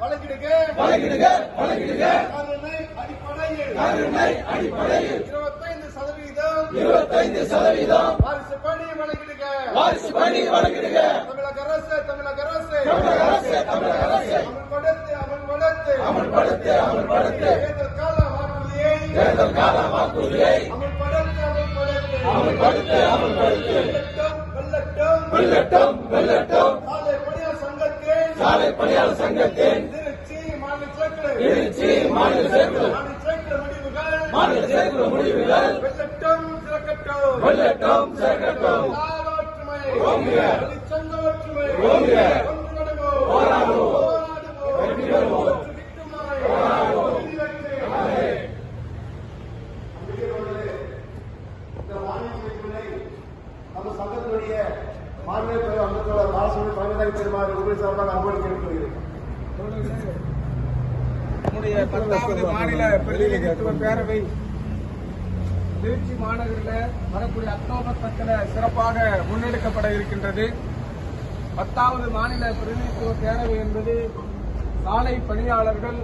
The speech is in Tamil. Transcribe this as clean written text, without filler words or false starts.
வழங்கிடுக வழங்கிடுக வழங்கிடுக கருணை அடிப்படையில் 25% வாரிசு பணி வழங்கிடுக தமிழக அரசு அமல்படுத்து தேர்தல் கால வாக்குறுதியை அமல்படுத்து வெல்லட்டும் சாலை பணியாளர் சங்கத்தின் திருச்சி மாநில செயற்குழு முடிவுகள் வெல்லட்டும் சிறக்கட்டும் நம்ம சங்கத்தினுடைய மாநில அங்கத்தோட பாலசுமணி பழனிதாய் பெருமாள் உங்கள் சார்பாக அன்பளிக்க இருக்கிறது. நம்முடைய 10வது மாநில பிரதிநிதித்துவ பேரவை திருச்சி மாநகரில் வரக்கூடிய அக்டோபர் 10 சிறப்பாக முன்னெடுக்கப்பட இருக்கின்றது. 10வது மாநில பிரதிநிதித்துவ பேரவை என்பது சாலை பணியாளர்கள்